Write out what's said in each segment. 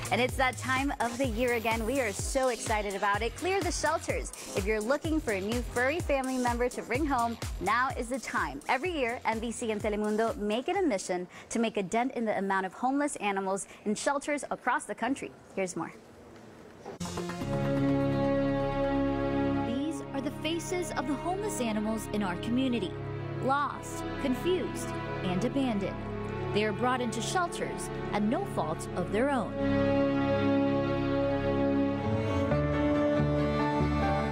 And it's that time of the year again. We are so excited about it. Clear the shelters. If you're looking for a new furry family member to bring home, now is the time. Every year, NBC and Telemundo make it a mission to make a dent in the amount of homeless animals in shelters across the country. Here's more. These are the faces of the homeless animals in our community. Lost, confused, and abandoned. They are brought into shelters at no fault of their own.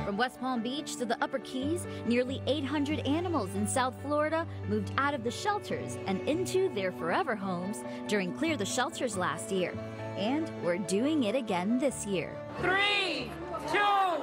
From West Palm Beach to the Upper Keys, nearly 800 animals in South Florida moved out of the shelters and into their forever homes during Clear the Shelters last year. And we're doing it again this year. 3, 2, 1.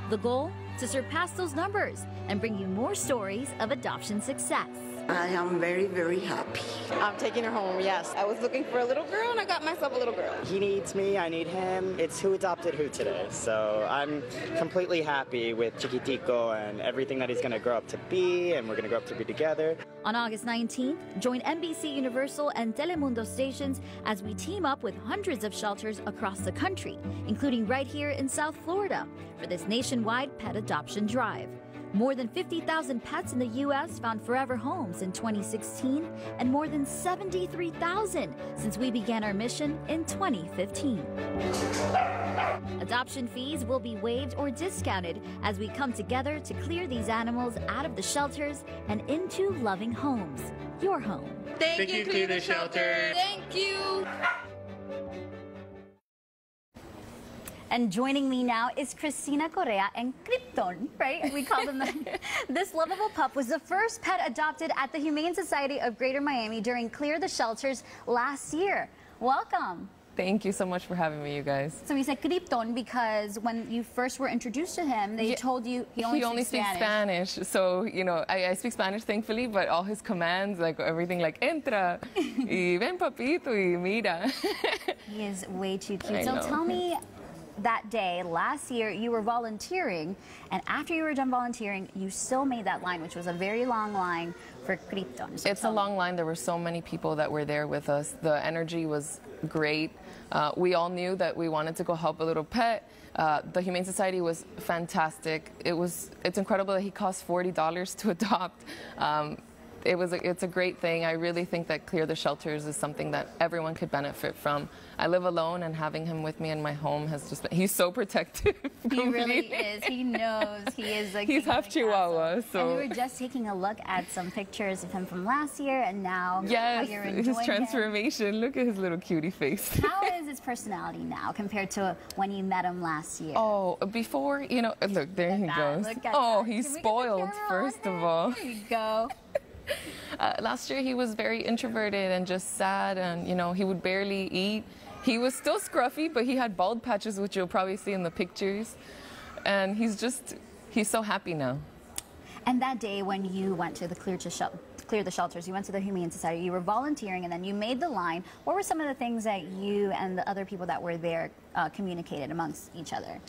The goal? To surpass those numbers and bring you more stories of adoption success. I am very, very happy. I'm taking her home, yes. I was looking for a little girl and I got myself a little girl. He needs me, I need him. It's who adopted who today. So I'm completely happy with Chiquitico and everything that he's going to grow up to be, and we're going to grow up to be together. On August 19th, join NBC Universal and Telemundo stations as we team up with hundreds of shelters across the country, including right here in South Florida, for this nationwide pet adoption drive. More than 50,000 pets in the U.S. found forever homes in 2016, and more than 73,000 since we began our mission in 2015. Adoption fees will be waived or discounted as we come together to clear these animals out of the shelters and into loving homes. Your home. Thank you, Clear the Shelter. Thank you. And joining me now is Christina and Krypton, right? We call them that. This lovable pup was the first pet adopted at the Humane Society of Greater Miami during Clear the Shelters last year. Welcome. Thank you so much for having me, you guys. So we said Krypton because when you first were introduced to him, they told you he only speaks Spanish. So, you know, I speak Spanish, thankfully, but all his commands, like everything like entra, y ven papito, y mira. He is way too cute. So tell me, that day last year you were volunteering, and after you were done volunteering you still made that line, which was a very long line for Krypton. So it's a long line. There were so many people that were there with us. The energy was great. We all knew that we wanted to go help a little pet. The Humane Society was fantastic. It's incredible that he cost $40 to adopt. It's a great thing. I really think that Clear the Shelters is something that everyone could benefit from. I live alone, and having him with me in my home has just been, he's so protective. He really is. He knows. He is like he's half Chihuahua. So. And we were just taking a look at some pictures of him from last year, and now yes, how you're enjoying his transformation. Him. Look at his little cutie face. How is his personality now compared to when you met him last year? Oh, before, you know, look, there he goes. Oh, he's spoiled, first of all. There you go. Last year he was very introverted and just sad, and you know, he would barely eat. He was still scruffy, but he had bald patches, which you'll probably see in the pictures, and he's so happy now. And that day when you went to the Clear the Shelters, you went to the Humane Society, you were volunteering, and then you made the line. What were some of the things that you and the other people that were there communicated amongst each other?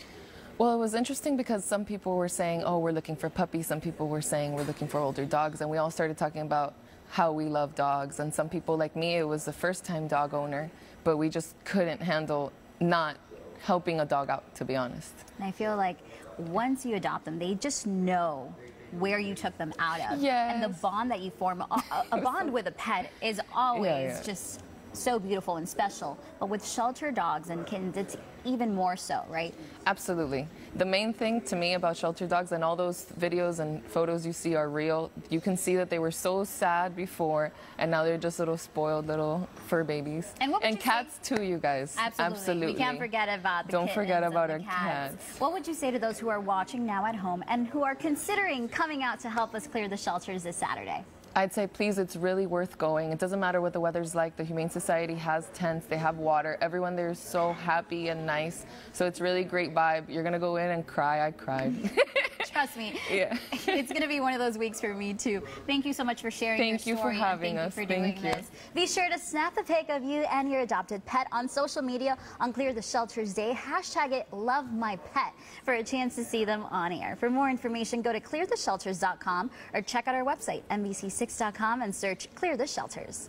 Well, it was interesting because some people were saying, oh, we're looking for puppies. Some people were saying we're looking for older dogs. And we all started talking about how we love dogs. And some people, like me, it was the first-time dog owner, but we just couldn't handle not helping a dog out, to be honest. And I feel like once you adopt them, they just know where you took them out of. Yes. And the bond that you form, a bond with a pet is always just so beautiful and special, but with shelter dogs and kittens, it's even more so, right? Absolutely. The main thing to me about shelter dogs, and all those videos and photos you see are real. You can see that they were so sad before, and now they're just little spoiled little fur babies. And cats too, you guys. Absolutely. We can't forget about the Don't forget about our cats. What would you say to those who are watching now at home and who are considering coming out to help us clear the shelters this Saturday? I'd say, please, it's really worth going. It doesn't matter what the weather's like. The Humane Society has tents, they have water. Everyone there is so happy and nice. So it's really great vibe. You're going to go in and cry. I cried. Trust me. Yeah. It's going to be one of those weeks for me, too. Thank you so much for sharing your story. Thank you for having us. Thank you for doing this. Be sure to snap a pic of you and your adopted pet on social media on Clear the Shelters Day. Hashtag it #LoveMyPet for a chance to see them on air. For more information, go to cleartheshelters.com or check out our website, NBC6.com, and search Clear the Shelters.